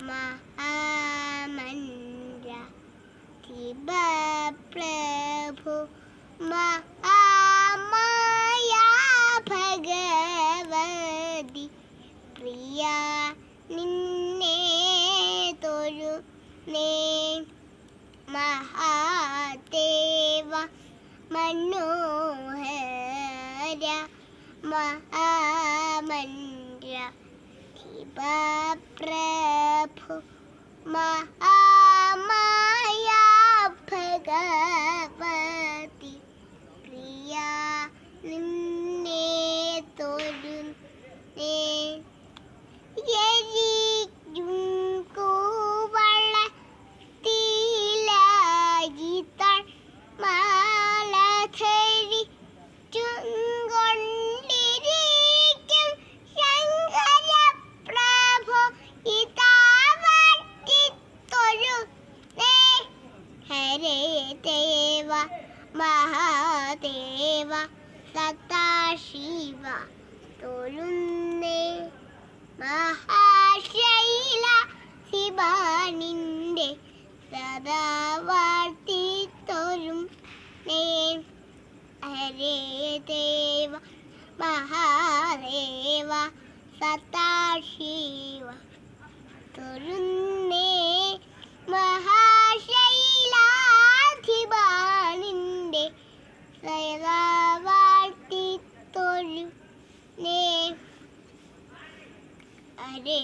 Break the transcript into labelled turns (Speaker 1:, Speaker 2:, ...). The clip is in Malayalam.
Speaker 1: महामंद्र शिवप्रभु महामाया भगवती प्रिया निन्ने तोरुने महादेव मनोहर महामंद्र शिवप्रभु महामाया भगवती प्रिया निन्ने तोरुने ും മഹാദേവ സദാശിവ തൊഴുന്നേ മഹാശൈല ശിവാനിന്റെ സദാ വാഴ്ത്തി തൊഴുന്നേ ഹരേ ദേവ മഹാദേവ സദാശിവ തൊഴുന്നേ മഹാശൈലാധിപാനിന്റെ സദാ വാഴ്ത്തി തൊഴുന്നേ ഹരേ